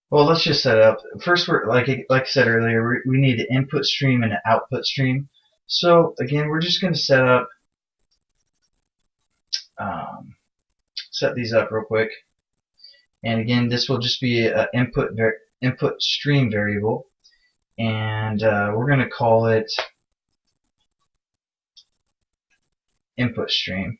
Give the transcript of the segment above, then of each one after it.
Well, let's just set it up. First, we're like I said earlier, we need an input stream and an output stream. So again, we're just going to um, set these up real quick. And again, this will just be an input stream variable, and we're going to call it input stream.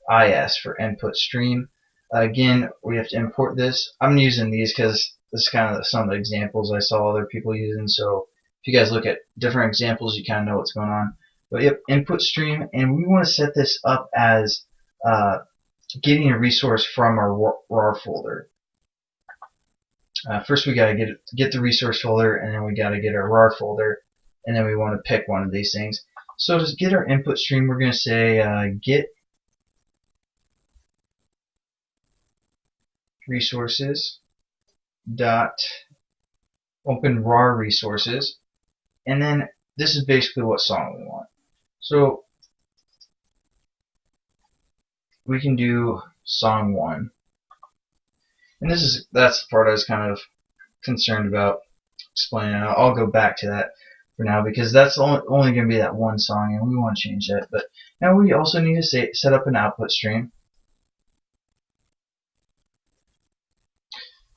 IS for input stream. Again, we have to import this. I'm using these because this is kind of some of the examples I saw other people using. So if you guys look at different examples, you kind of know what's going on. But yep, input stream, and we want to set this up as getting a resource from our RAR folder. First, we got to get the resource folder, and then we got to get our RAR folder, and then we want to pick one of these things. So to get our input stream, we're going to say get resources dot open RAR resources, and then this is basically what song we want. So we can do song 1, and that's the part I was kind of concerned about explaining. I'll go back to that for now because that's only going to be that one song, and we want to change that. But now we also need to set up an output stream,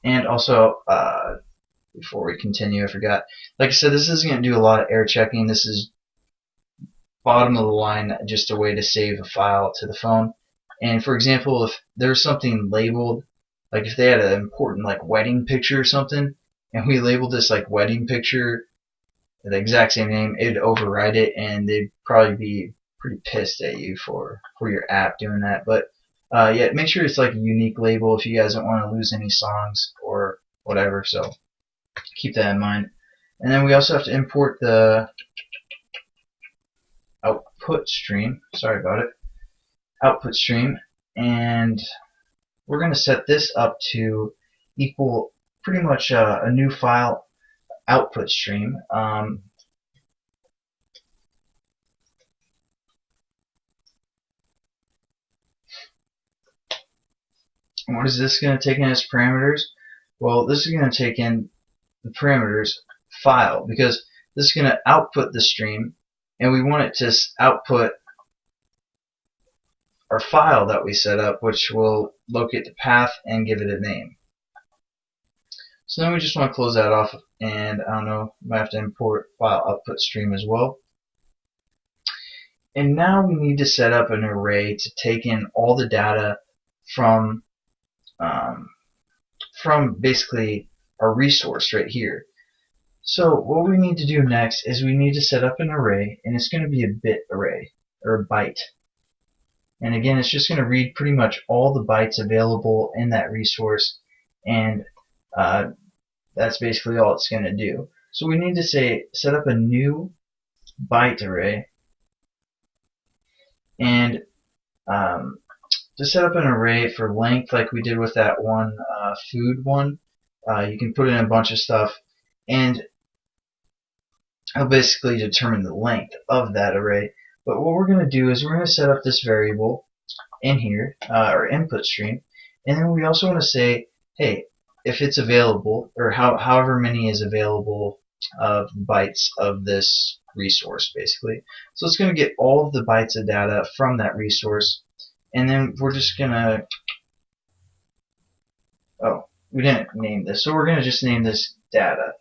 and also before we continue, I forgot. Like I said, this isn't going to do a lot of error checking. This is bottom of the line, just a way to save a file to the phone. And for example, if there's something labeled, like if they had an important like wedding picture or something, and we labeled this like wedding picture, the exact same name, it'd override it, and they'd probably be pretty pissed at you for your app doing that. But yeah, make sure it's like a unique label if you guys don't want to lose any songs or whatever. So keep that in mind. And then we also have to import the output stream. Sorry about it. Output stream, and we're going to set this up to equal pretty much a new file output stream. What is this going to take in as parameters? Well, this is going to take in the parameters file, because this is going to output the stream, and we want it to output our file that we set up, which will locate the path and give it a name. So then we just want to close that off, and I don't know, might have to import file output stream as well. And now we need to set up an array to take in all the data from basically our resource right here. So what we need to do next is we need to set up an array, and it's going to be a bit array or a byte. And again, it's just going to read pretty much all the bytes available in that resource, and that's basically all it's going to do. So we need to set up a new byte array, and to set up an array for length like we did with that one food one, you can put in a bunch of stuff, and it'll basically determine the length of that array. But what we're going to do is we're going to set up this variable in here, our input stream, and then we also want to say, hey, if it's available, or however many is available of bytes of this resource, basically. So it's going to get all of the bytes of data from that resource, and then we're just going to, oh, we didn't name this, so we're going to just name this data.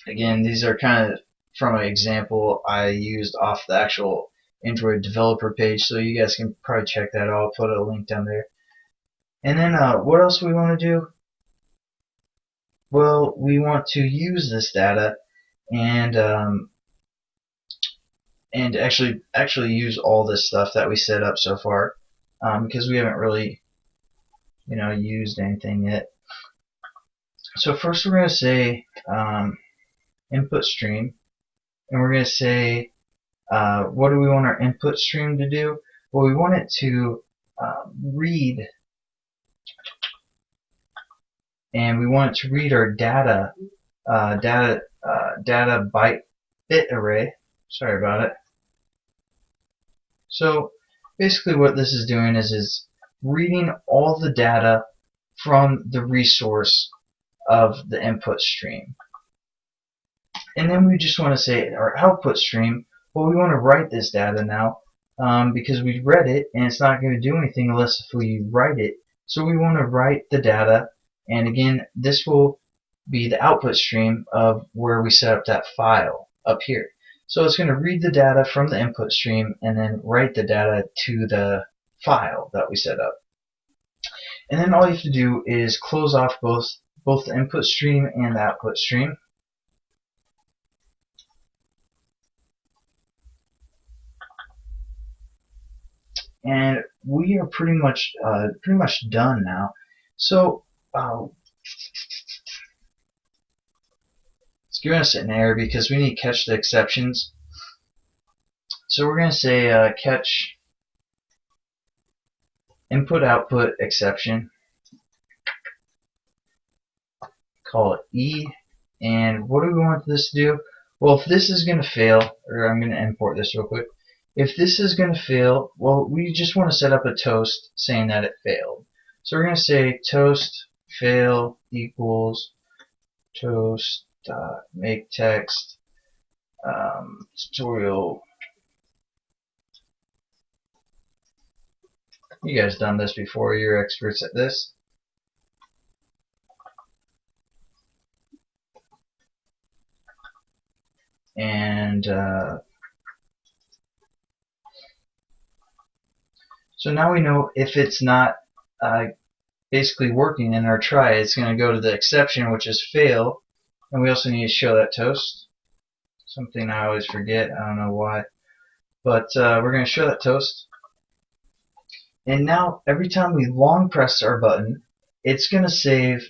Again, these are kind of from an example I used off the actual Android developer page, so you guys can probably check that out. I'll put a link down there. And then what else we want to do? Well, we want to use this data and actually use all this stuff that we set up so far, because we haven't really used anything yet. So first we're going to say input stream, and we're going to say what do we want our input stream to do? Well, we want it to read, and we want it to read our data byte bit array. Sorry about it. So basically what this is doing is reading all the data from the resource of the input stream. And then we just want to say our output stream, well, we want to write this data now because we read it and it's not going to do anything unless if we write it. So we want to write the data, and again, this will be the output stream of where we set up that file up here. So it's going to read the data from the input stream and then write the data to the file that we set up. And then all you have to do is close off both the input stream and the output stream. And we are pretty much done now. So it's giving us an error because we need to catch the exceptions. So we're going to say catch input output exception. Call it E. And what do we want this to do? Well, if this is going to fail, or I'm going to import this real quick. If this is going to fail, well, we just want to set up a toast saying that it failed. So we're going to say toast fail equals toast make text tutorial. You guys done this before, you're experts at this. And so now we know if it's not basically working in our try, it's going to go to the exception, which is fail, and we also need to show that toast. Something I always forget, I don't know why, but we're going to show that toast. And now every time we long press our button, it's going to save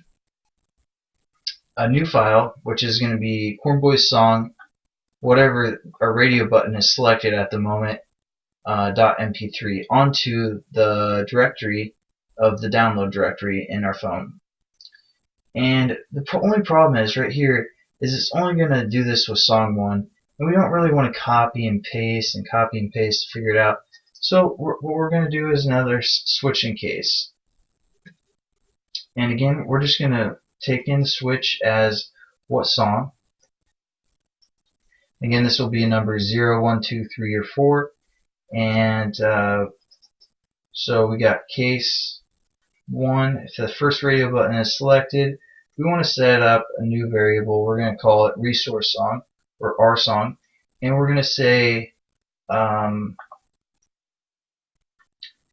a new file, which is going to be Cornboy's song, whatever our radio button is selected at the moment, .mp3 onto the directory of the download directory in our phone. And the only problem is right here is it's only going to do this with song 1, and we don't really want to copy and paste to figure it out. So what we're going to do is another switching case. And again, we're just going to take in the switch as what song. Again, this will be a number 0, 1, 2, 3, or 4. And so we got case 1. If the first radio button is selected, we want to set up a new variable. We're going to call it resource song, or R song. And we're going to say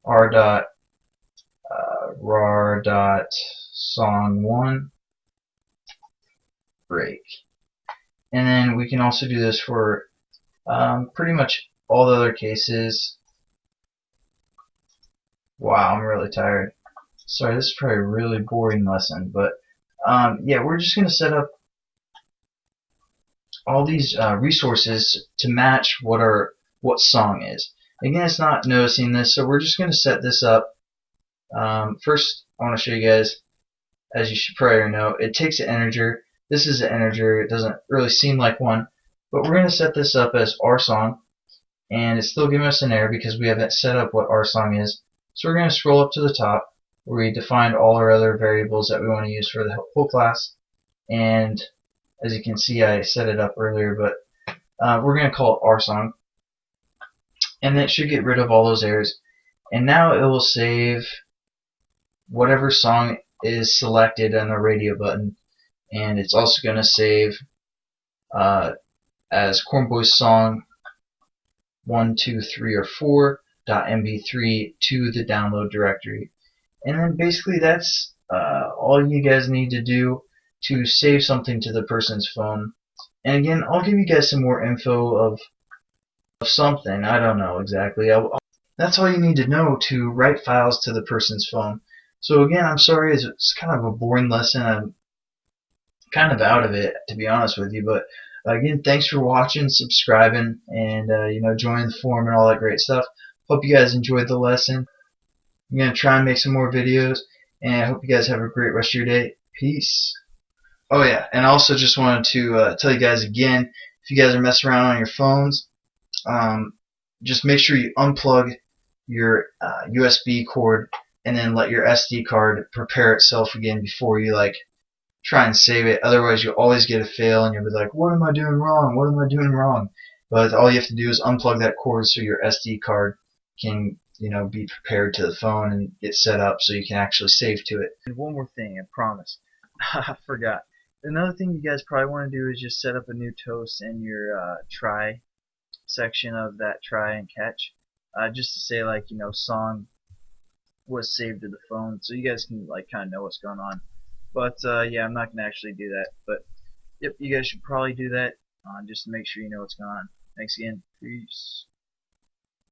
r dot rar dot song 1 break. And then we can also do this for pretty much all the other cases. Wow, I'm really tired. Sorry, this is probably a really boring lesson, but yeah, we're just going to set up all these resources to match what song is. Again, it's not noticing this, so we're just going to set this up. First, I want to show you guys, as you should probably know, it takes an integer. This is an integer. It doesn't really seem like one, but we're going to set this up as rsong, and it's still giving us an error because we haven't set up what rsong is. So we're going to scroll up to the top where we defined all our other variables that we want to use for the whole class, and as you can see, I set it up earlier, but we're going to call it rsong, and that should get rid of all those errors. And now it will save whatever song is selected on the radio button, and it's also going to save as Cornboy's song 1, 2, 3, or 4 .mp3 to the download directory. And then basically that's all you guys need to do to save something to the person's phone. And again, I'll give you guys some more info of something. I don't know exactly. That's all you need to know to write files to the person's phone. So again, I'm sorry, it's kind of a boring lesson. I'm kind of out of it, to be honest with you. But again, thanks for watching, subscribing, and joining the forum and all that great stuff. Hope you guys enjoyed the lesson. I'm going to try and make some more videos, and I hope you guys have a great rest of your day. Peace. Oh yeah, and I also just wanted to tell you guys again, if you guys are messing around on your phones, just make sure you unplug your USB cord and then let your SD card prepare itself again before you like try and save it. Otherwise, you'll always get a fail, and you'll be like, "What am I doing wrong? What am I doing wrong?" But all you have to do is unplug that cord so your SD card can, be prepared to the phone and get set up so you can actually save to it. And one more thing, I promise. I forgot. Another thing you guys probably want to do is just set up a new toast in your try section of that try and catch. Just to say like, song was saved to the phone, so you guys can like kind of know what's going on. But yeah, I'm not gonna actually do that. But yep, you guys should probably do that just to make sure you know what's going on. Thanks again. Peace.